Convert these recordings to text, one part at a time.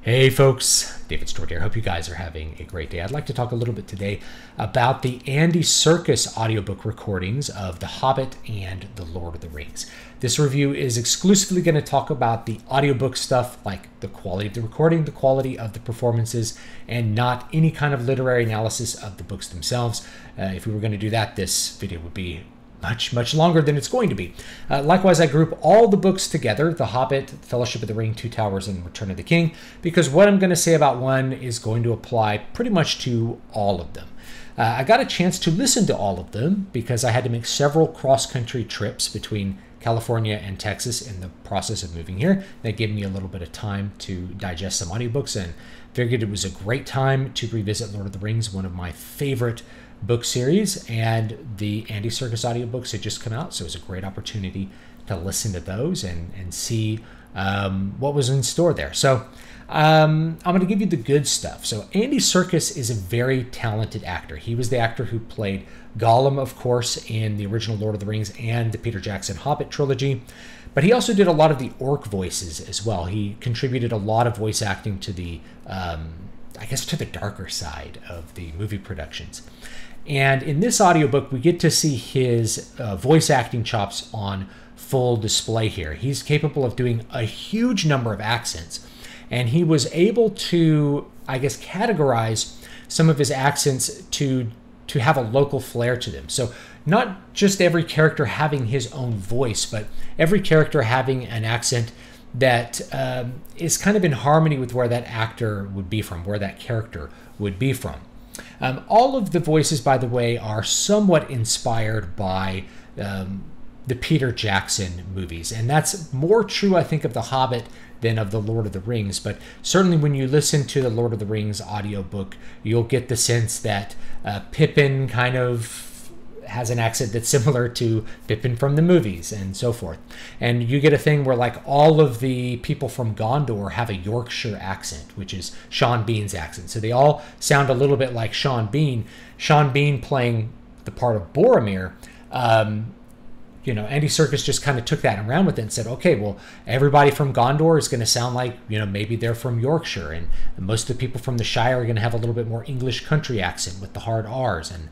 Hey folks, David Stewart here. Hope you guys are having a great day. I'd like to talk a little bit today about the Andy Serkis audiobook recordings of The Hobbit and The Lord of the Rings. This review is exclusively going to talk about the audiobook stuff, like the quality of the recording, the quality of the performances, and not any kind of literary analysis of the books themselves. If we were going to do that, this video would be much longer than it's going to be. Likewise, I group all the books together, The Hobbit, Fellowship of the Ring, Two Towers, and Return of the King, because what I'm going to say about one is going to apply pretty much to all of them. I got a chance to listen to all of them because I had to make several cross-country trips between California and Texas in the process of moving here. That gave me a little bit of time to digest some audiobooks and figured it was a great time to revisit Lord of the Rings, one of my favorite book series, and the Andy Serkis audiobooks had just come out, so it was a great opportunity to listen to those and see what was in store there. So I'm going to give you the good stuff. So Andy Serkis is a very talented actor. He was the actor who played Gollum, of course, in the original Lord of the Rings and the Peter Jackson Hobbit trilogy, but he also did a lot of the orc voices as well. He contributed a lot of voice acting to the I guess to the darker side of the movie productions. And in this audiobook, we get to see his voice acting chops on full display here. He's capable of doing a huge number of accents, and he was able to, I guess, categorize some of his accents to have a local flair to them. So not just every character having his own voice, but every character having an accent that is kind of in harmony with where that actor would be from, where that character would be from. All of the voices, by the way, are somewhat inspired by the Peter Jackson movies. And that's more true, I think, of The Hobbit than of The Lord of the Rings. But certainly when you listen to the Lord of the Rings audiobook, you'll get the sense that Pippin kind of has an accent that's similar to Pippin from the movies and so forth. And you get a thing where like all of the people from Gondor have a Yorkshire accent, which is Sean Bean's accent. So they all sound a little bit like Sean Bean. Sean Bean playing the part of Boromir. Andy Serkis just kind of took that and ran with it and said, okay, well, everybody from Gondor is going to sound like, maybe they're from Yorkshire. And most of the people from the Shire are going to have a little bit more English country accent with the hard R's and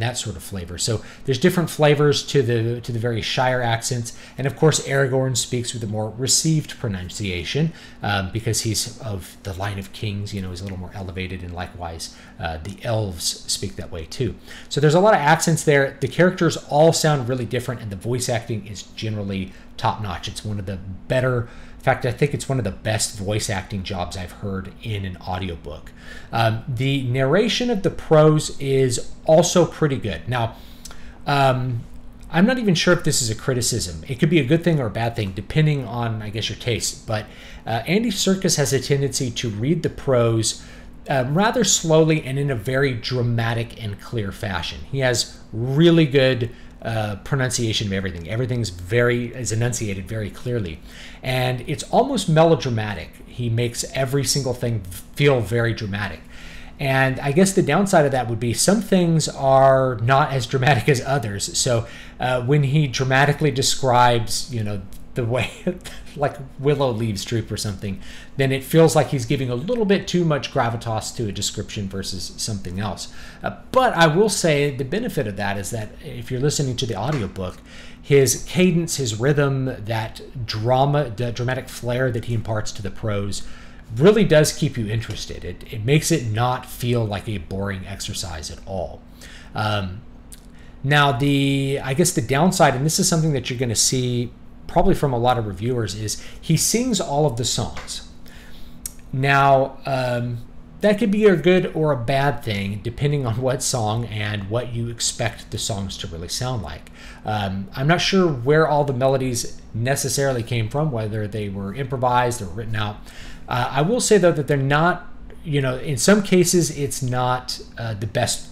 that sort of flavor. So there's different flavors to the various Shire accents, and of course Aragorn speaks with a more received pronunciation because he's of the line of kings. He's a little more elevated, and likewise the elves speak that way too. So there's a lot of accents there. The characters all sound really different, and the voice acting is generally top-notch. It's one of the better. In fact, I think it's one of the best voice acting jobs I've heard in an audiobook. The narration of the prose is also pretty good. Now, I'm not even sure if this is a criticism. It could be a good thing or a bad thing, depending on, I guess, your taste. But Andy Serkis has a tendency to read the prose rather slowly and in a very dramatic and clear fashion. He has really good pronunciation of everything. Everything's is enunciated very clearly, and it's almost melodramatic. He makes every single thing feel very dramatic, and I guess the downside of that would be some things are not as dramatic as others. So when he dramatically describes, the way like willow leaves droop or something, then it feels like he's giving a little bit too much gravitas to a description versus something else. But I will say the benefit of that is that if you're listening to the audiobook, his cadence, his rhythm, that dramatic flair that he imparts to the prose really does keep you interested. It makes it not feel like a boring exercise at all. Now, I guess the downside, and this is something that you're going to see probably from a lot of reviewers, is he sings all of the songs. Now, that could be a good or a bad thing depending on what song and what you expect the songs to really sound like. I'm not sure where all the melodies necessarily came from, whether they were improvised or written out. I will say, though, that they're not, in some cases, it's not the best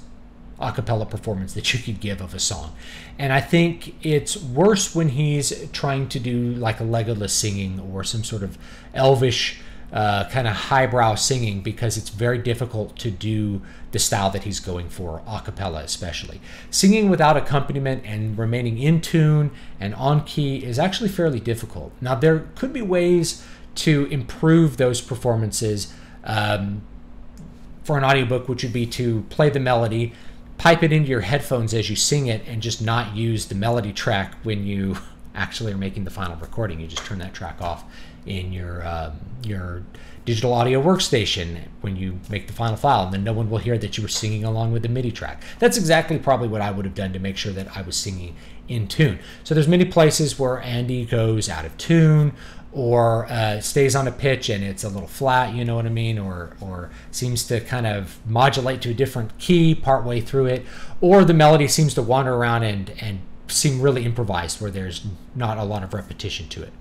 a cappella performance that you could give of a song. And I think it's worse when he's trying to do like a Legolas singing or some sort of elvish kind of highbrow singing, because it's very difficult to do the style that he's going for, a cappella especially. Singing without accompaniment and remaining in tune and on key is actually fairly difficult. Now, there could be ways to improve those performances for an audiobook, which would be to play the melody, pipe it into your headphones as you sing it, and just not use the melody track when you actually are making the final recording. You just turn that track off in your digital audio workstation when you make the final file, and then no one will hear that you were singing along with the MIDI track. That's exactly probably what I would have done to make sure that I was singing in tune. So there's many places where Andy goes out of tune, or stays on a pitch and it's a little flat, you know what I mean, or seems to kind of modulate to a different key partway through it, or the melody seems to wander around and seem really improvised where there's not a lot of repetition to it.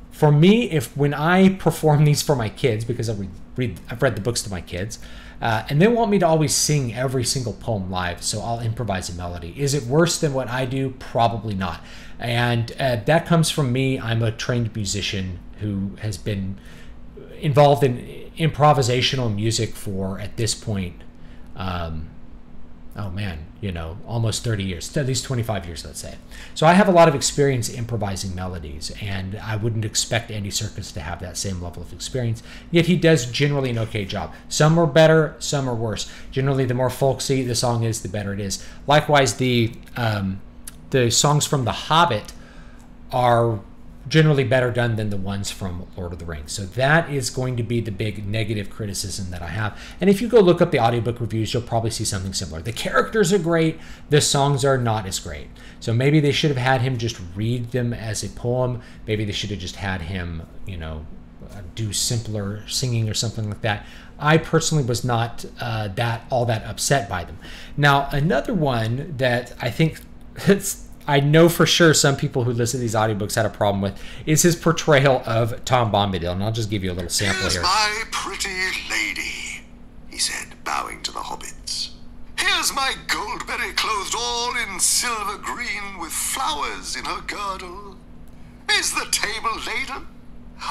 For me, when I perform these for my kids, because I've read the books to my kids, and they want me to always sing every single poem live, so I'll improvise a melody. Is it worse than what I do? Probably not. And that comes from me. I'm a trained musician who has been involved in improvisational music for, at this point, oh man, almost 30 years, at least 25 years, let's say. So I have a lot of experience improvising melodies, and I wouldn't expect Andy Serkis to have that same level of experience, yet he does generally an okay job. Some are better, some are worse. Generally, the more folksy the song is, the better it is. Likewise, the songs from The Hobbit are generally better done than the ones from Lord of the Rings. So that is going to be the big negative criticism that I have. And if you go look up the audiobook reviews, you'll probably see something similar. The characters are great, the songs are not as great. So maybe they should have had him just read them as a poem. Maybe they should have just had him, do simpler singing or something like that. I personally was not all that upset by them. Now, another one that I think I know for sure some people who listen to these audiobooks had a problem with is his portrayal of Tom Bombadil. And I'll just give you a little sample here. "Here's my pretty lady," he said, bowing to the hobbits. "Here's my Goldberry clothed all in silver green with flowers in her girdle. Is the table laden?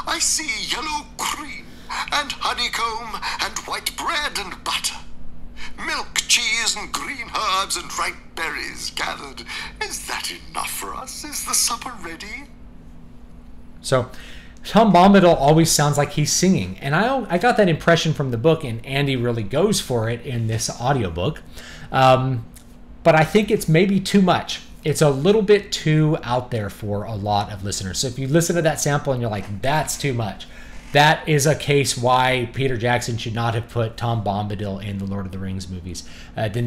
I see yellow cream and honeycomb and white bread and butter. Milk, cheese, and green herbs and ripe berries gathered. Is that enough for us? Is the supper ready?" So Tom Bombadil always sounds like he's singing, and I got that impression from the book, and Andy really goes for it in this audiobook. But I think it's maybe too much. It's a little bit too out there for a lot of listeners. So if you listen to that sample and you're like, that's too much, that is a case why Peter Jackson should not have put Tom Bombadil in the Lord of the Rings movies. Then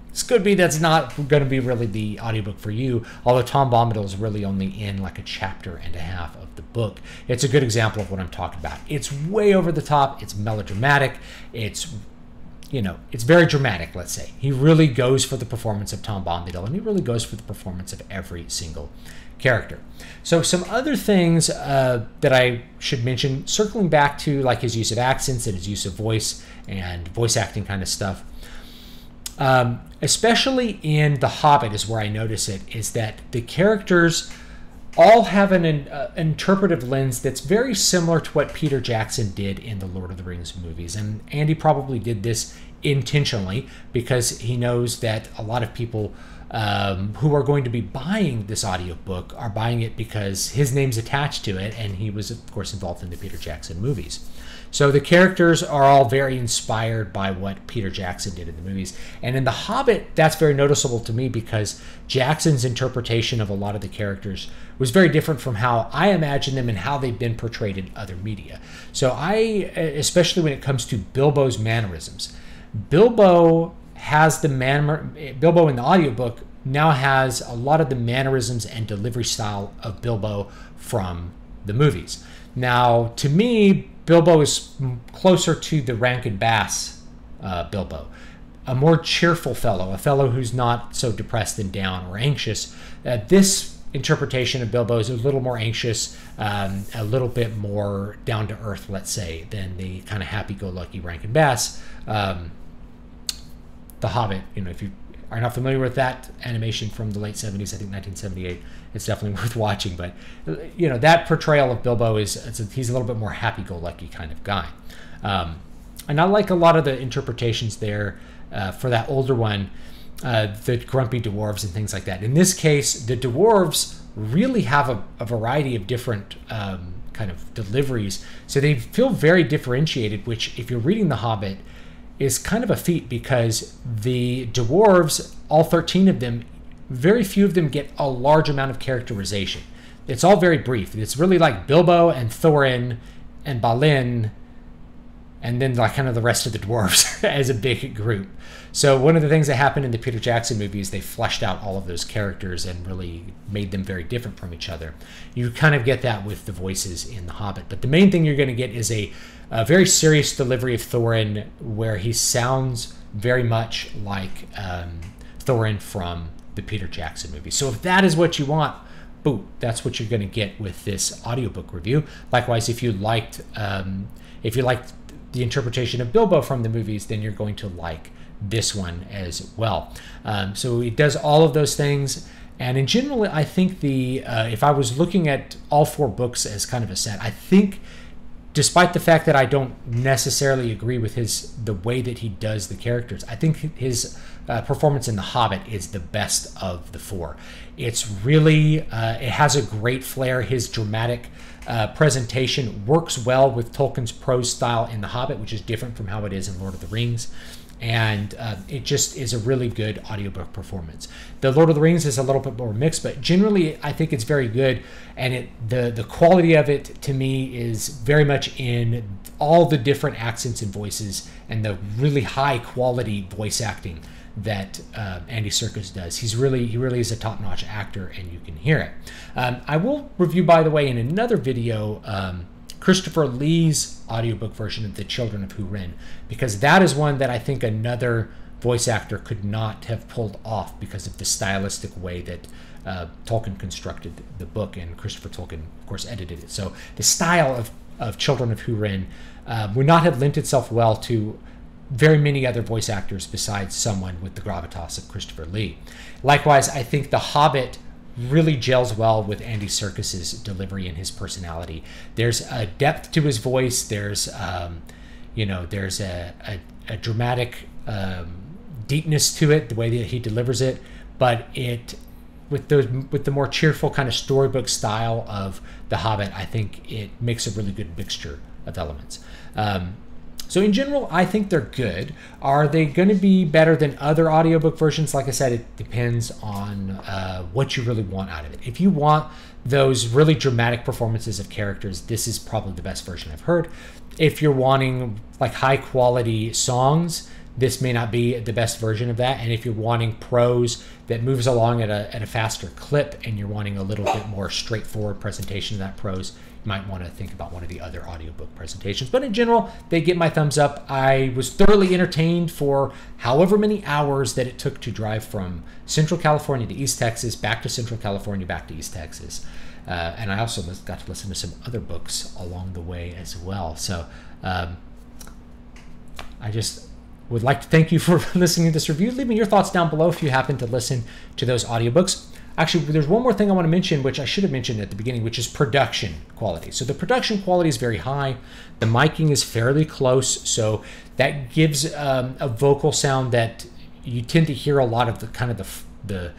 this could be that's not going to be really the audiobook for you, although Tom Bombadil is really only in like a chapter and a half of the book. It's a good example of what I'm talking about. It's way over the top. It's melodramatic. It's very dramatic, let's say. He really goes for the performance of Tom Bombadil, and he really goes for the performance of every single character. So some other things that I should mention, circling back to like his use of accents and his use of voice and voice acting kind of stuff, especially in The Hobbit is where I notice it, is that the characters all have an interpretive lens that's very similar to what Peter Jackson did in the Lord of the Rings movies. And Andy probably did this intentionally because he knows that a lot of people who are going to be buying this audiobook are buying it because his name's attached to it, and he was, of course, involved in the Peter Jackson movies. So the characters are all very inspired by what Peter Jackson did in the movies. And in The Hobbit, that's very noticeable to me because Jackson's interpretation of a lot of the characters was very different from how I imagine them and how they've been portrayed in other media. So especially when it comes to Bilbo's mannerisms, Bilbo in the audiobook now has a lot of the mannerisms and delivery style of Bilbo from the movies. Now, to me, Bilbo is closer to the Rankin Bass Bilbo, a more cheerful fellow, a fellow who's not so depressed and down or anxious. This interpretation of Bilbo is a little more anxious, a little bit more down to earth, let's say, than the kind of happy-go-lucky Rankin Bass. The Hobbit, if you are not familiar with that animation from the late 70s, I think 1978, it's definitely worth watching. But, that portrayal of Bilbo he's a little bit more happy-go-lucky kind of guy. And I like a lot of the interpretations there for that older one, the grumpy dwarves and things like that. In this case, the dwarves really have a variety of different kind of deliveries. So they feel very differentiated, which if you're reading The Hobbit is kind of a feat, because the dwarves, all 13 of them, very few of them get a large amount of characterization. It's all very brief. It's really like Bilbo and Thorin and Balin, and then like kind of the rest of the dwarves as a big group. So one of the things that happened in the Peter Jackson movie is they fleshed out all of those characters and really made them very different from each other. You kind of get that with the voices in The Hobbit. But the main thing you're going to get is a very serious delivery of Thorin, where he sounds very much like Thorin from the Peter Jackson movie. So if that is what you want, boom, that's what you're going to get with this audiobook review. Likewise, if you liked the interpretation of Bilbo from the movies, then you're going to like this one as well. So it does all of those things. And in general, I think if I was looking at all 4 books as kind of a set, I think, despite the fact that I don't necessarily agree with the way that he does the characters, I think his performance in The Hobbit is the best of the 4. It's really, it has a great flair. His dramatic presentation works well with Tolkien's prose style in The Hobbit, which is different from how it is in Lord of the Rings. And it just is a really good audiobook performance. The Lord of the Rings is a little bit more mixed, but generally I think it's very good. And the quality of it to me is very much in all the different accents and voices and the really high quality voice acting that Andy Serkis does. He really is a top-notch actor, and you can hear it. I will review, by the way, in another video, Christopher Lee's audiobook version of The Children of Húrin, because that is one that I think another voice actor could not have pulled off because of the stylistic way that Tolkien constructed the book, and Christopher Tolkien, of course, edited it. So the style of Children of Húrin would not have lent itself well to very many other voice actors besides someone with the gravitas of Christopher Lee. Likewise, I think The Hobbit really gels well with Andy Serkis's delivery and his personality. There's a depth to his voice. There's there's a dramatic deepness to it, the way that he delivers it. But with the more cheerful kind of storybook style of The Hobbit, I think it makes a really good mixture of elements. So in general, I think they're good. Are they going to be better than other audiobook versions? Like I said, it depends on what you really want out of it. If you want those really dramatic performances of characters, this is probably the best version I've heard. If you're wanting like high quality songs, this may not be the best version of that. And if you're wanting prose that moves along at a faster clip, and you're wanting a little bit more straightforward presentation of that prose, you might want to think about one of the other audiobook presentations. But in general, they get my thumbs up. I was thoroughly entertained for however many hours that it took to drive from Central California to East Texas, back to Central California, back to East Texas. And I also got to listen to some other books along the way as well. So I just would like to thank you for listening to this review. Leave me your thoughts down below if you happen to listen to those audiobooks. Actually, there's one more thing I want to mention, which I should have mentioned at the beginning, which is production quality. So the production quality is very high. The miking is fairly close, so that gives a vocal sound that you tend to hear a lot of the kind of the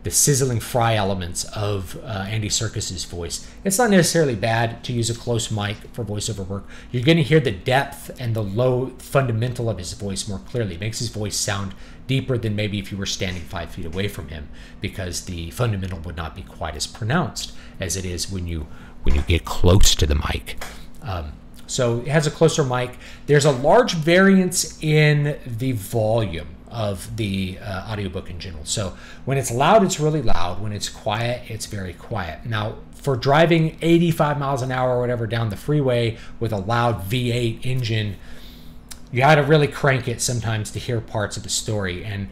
sizzling fry elements of Andy Serkis's voice. It's not necessarily bad to use a close mic for voiceover work. You're going to hear the depth and the low fundamental of his voice more clearly. It makes his voice sound deeper than maybe if you were standing 5 feet away from him, because the fundamental would not be quite as pronounced as it is when you get close to the mic. So it has a closer mic. There's a large variance in the volume of the audiobook in general. So when it's loud, it's really loud. When it's quiet, it's very quiet. Now, for driving 85 miles an hour or whatever down the freeway with a loud V8 engine, you got to really crank it sometimes to hear parts of the story. And,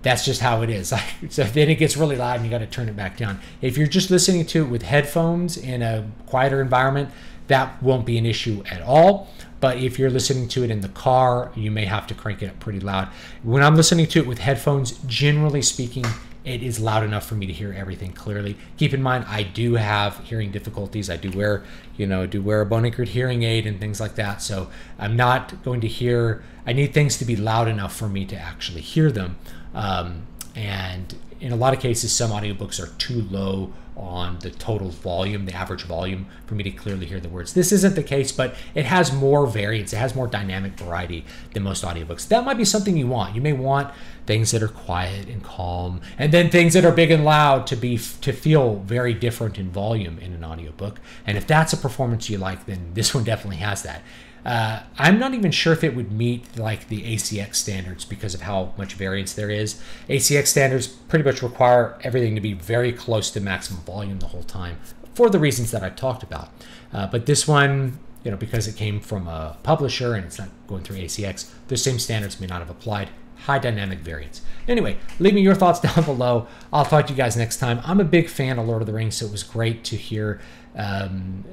that's just how it is. So then it gets really loud and you got to turn it back down. If you're just listening to it with headphones in a quieter environment, that won't be an issue at all. But if you're listening to it in the car, you may have to crank it up pretty loud. When I'm listening to it with headphones, generally speaking, it is loud enough for me to hear everything clearly. Keep in mind, I do have hearing difficulties. I do wear a bone-anchored hearing aid and things like that. So I'm not going to hear, I need things to be loud enough for me to actually hear them. And in a lot of cases, some audiobooks are too low on the total volume, the average volume, for me to clearly hear the words. This isn't the case, but it has more variance. It has more dynamic variety than most audiobooks. That might be something you want. You may want things that are quiet and calm, and then things that are big and loud to feel very different in volume in an audiobook. And if that's a performance you like, then this one definitely has that. I'm not even sure if it would meet like the ACX standards because of how much variance there is. ACX standards pretty much require everything to be very close to maximum volume the whole time for the reasons that I've talked about. But this one, you know, because it came from a publisher and it's not going through ACX, the same standards may not have applied. High dynamic variance. Anyway, leave me your thoughts down below. I'll talk to you guys next time. I'm a big fan of Lord of the Rings, so it was great to hear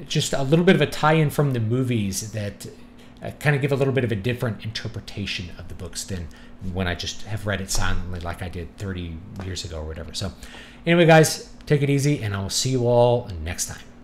just a little bit of a tie-in from the movies that kind of give a little bit of a different interpretation of the books than when I just have read it silently like I did 30 years ago or whatever. So anyway, guys, take it easy, and I will see you all next time.